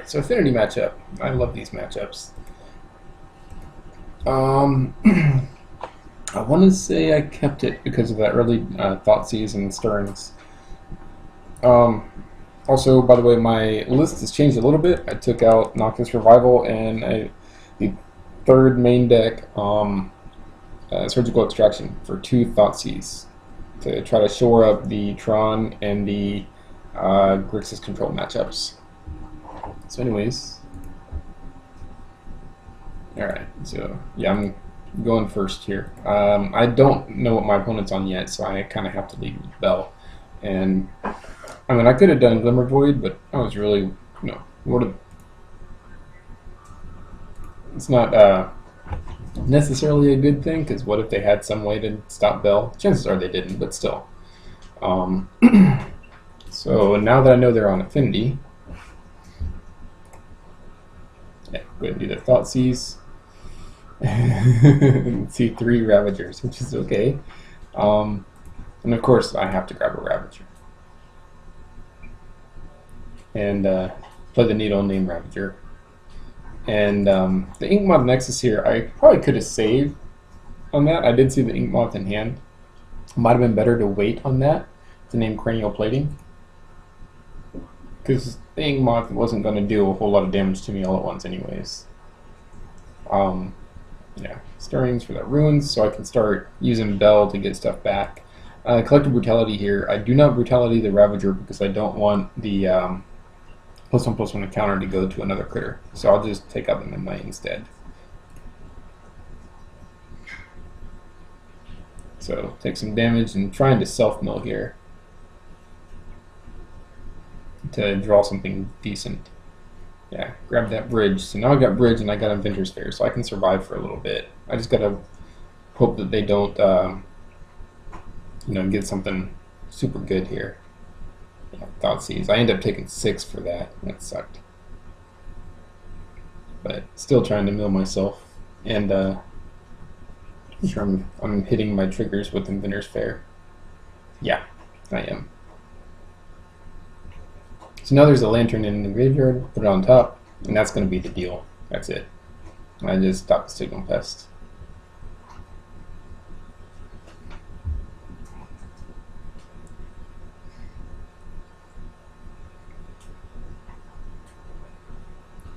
Alright, so Affinity matchup. I love these matchups. I want to say I kept it because of that early Thoughtseize and Stirrings. Um, Also, by the way, my list has changed a little bit. I took out Noctis Revival and the third main deck, Surgical Extraction, for 2 Thoughtseize to try to shore up the Tron and the Grixis Control matchups. So anyways, alright, so yeah, I'm going first here. I don't know what my opponent's on yet, so I kind of have to lead with Bell. And I mean, I could have done Glimmer Void, but I was really, it's not necessarily a good thing, because what if they had some way to stop Bell? Chances are they didn't, but still. So now that I know they're on Affinity, yeah, go ahead and do the Thoughtseize. See 3 Ravagers, which is okay. And of course, I have to grab a Ravager. And play the Needle Name Ravager. And the Inkmoth Nexus here, I probably could have saved on that. I did see the Inkmoth in hand. Might have been better to wait on that to name Cranial Plating, because the Inkmoth wasn't going to do a whole lot of damage to me all at once anyways. Yeah, Stirrings for that Ruins, so I can start using Bell to get stuff back. Collective Brutality here. I do not Brutality the Ravager because I don't want the +1/+1 counter to go to another critter. So I'll just take out the Midnight instead. So take some damage and trying to self-mill here to draw something decent. Yeah, grab that bridge. So now I got bridge and I got Inventor's Fair, so I can survive for a little bit. I just gotta hope that they don't, get something super good here. Yeah, Thoughtseize. I ended up taking 6 for that. That sucked. But still trying to mill myself, and I'm sure I'm hitting my triggers with Inventor's Fair. Yeah, I am. So now there's a Lantern in the graveyard, put it on top, and that's going to be the deal. That's it. I just stopped the Signal Pest.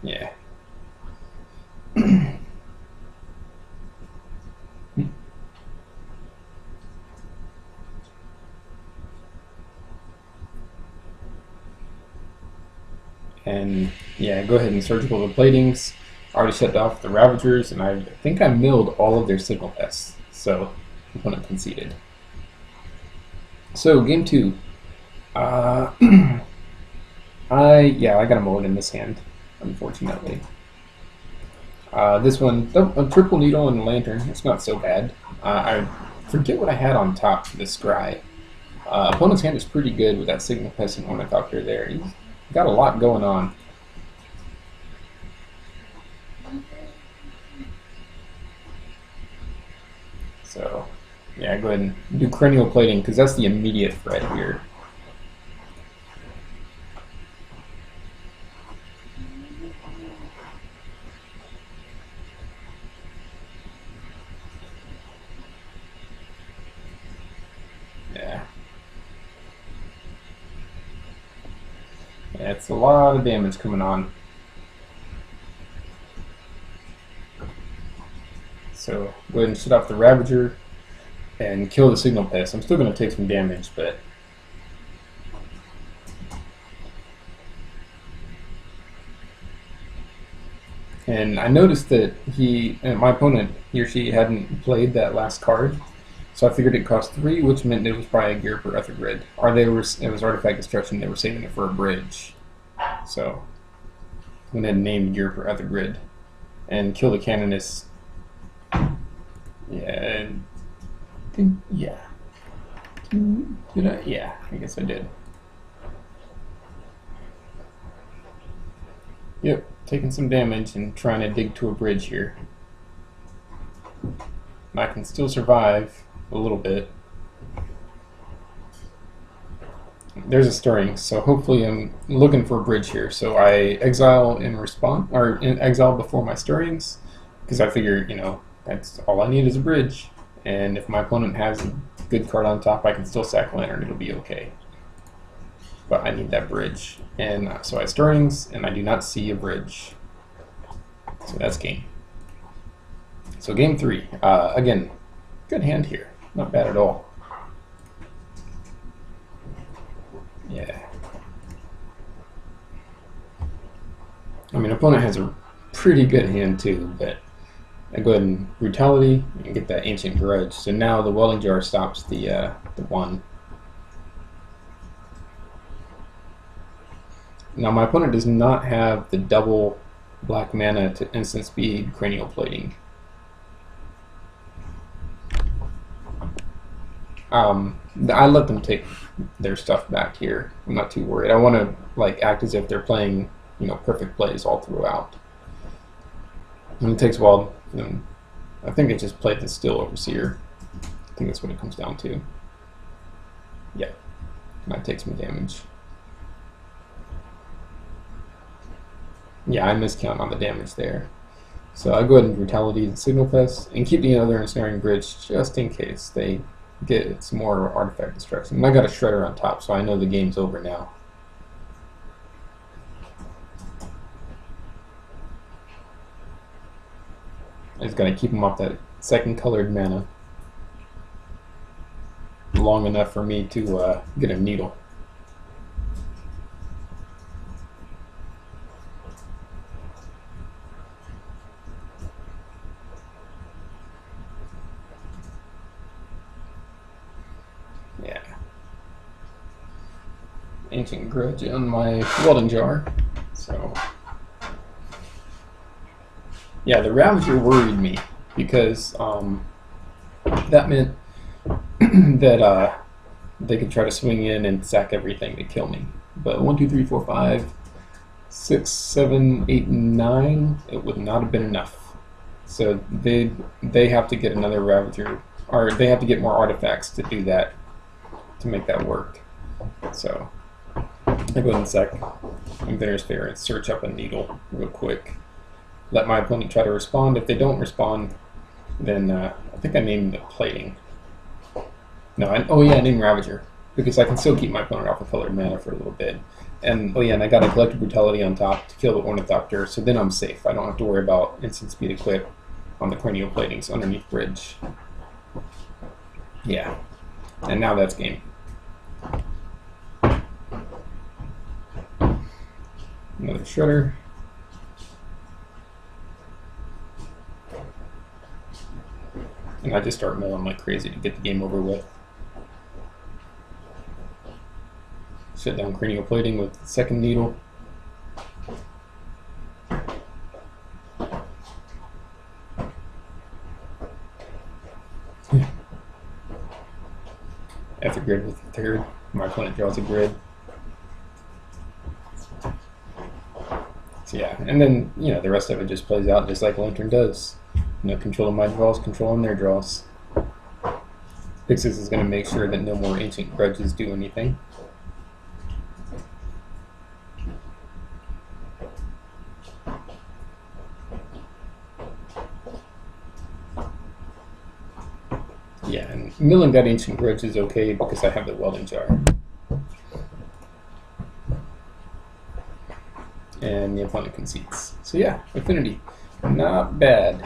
Yeah. And yeah, go ahead and Surgical the Platings. Already shut off the Ravagers, and I think I milled all of their Signal Pests, so opponent conceded. So game 2. I got a mulligan in this hand, unfortunately. This one, a Triple Needle and a Lantern. It's not so bad. I forget what I had on top for this Scry. Opponent's hand is pretty good with that Signal Pest and Ornithopter there. He's got a lot going on. So, yeah, go ahead and do Cranial Plating, because that's the immediate threat here. Yeah. Yeah, it's a lot of damage coming on. So go ahead and shut off the Ravager and kill the Signal Pest. I'm still going to take some damage, but and I noticed that my opponent, he or she hadn't played that last card, so I figured it cost 3, which meant it was probably a Gear per Ether Grid, or it was Artifact Destruction. They were saving it for a bridge, so I went ahead and named Gear per Ether Grid and kill the Canonist. Yeah, yeah. Did I? Yeah, I guess I did. Yep, taking some damage and trying to dig to a bridge here. And I can still survive a little bit. there's a stirring, so hopefully I'm looking for a bridge here. So I exile in response, or in exile before my stirrings, because I figure, you know, that's all I need is a bridge. And if my opponent has a good card on top, I can still sack Lantern, it'll be okay. But I need that bridge. And so I stirrings, and I do not see a bridge. So that's game. So game 3. Again, good hand here. Not bad at all. Yeah. I mean, opponent has a pretty good hand too, but I go ahead and Brutality and get that Ancient Grudge. So now the Welding Jar stops the 1. Now my opponent does not have the double black mana to instant speed Cranial Plating. I let them take their stuff back here. I'm not too worried. I want to like act as if they're playing, you know, perfect plays all throughout. And it takes a while. I think I just played the Steel Overseer. I think that's what it comes down to. Yeah, and that takes me damage. Yeah, I miscount on the damage there. So I go ahead and Brutality and Signal Fest and keep the other Ensnaring Bridge just in case they get some more artifact destruction. And I got a Shredder on top, so I know the game's over now. I just gotta keep them off that second colored mana long enough for me to get a needle. Yeah. Ancient Grudge on my Welding Jar. So yeah, the Ravager worried me because that meant that they could try to swing in and sack everything to kill me. But 1, 2, 3, 4, 5, 6, 7, 8, 9, it would not have been enough. So they have to get another Ravager, or they have to get more artifacts to do that, to make that work. So I go ahead and sack Inventor's Fair and search up a needle real quick. Let my opponent try to respond. If they don't respond, then I think I named it Plating. No, I named Ravager, because I can still keep my opponent off of colored mana for a little bit. And oh yeah, and I got a Collective Brutality on top to kill the Ornithopter, so then I'm safe. I don't have to worry about instant speed equip on the Cranial Platings underneath Bridge. Yeah, and now that's game. Another Shredder. And I just start milling like crazy to get the game over with. Shut down Cranial Plating with the second needle. After grid with the third, my opponent draws a grid. So yeah, and then, you know, the rest of it just plays out just like Lantern does. You know, controlling my draws, controlling their draws. Pixis is going to make sure that no more Ancient Grudges do anything. Yeah, and milling that Ancient Grudge is okay because I have the Welding Jar. And the opponent concedes. So yeah, Affinity, not bad.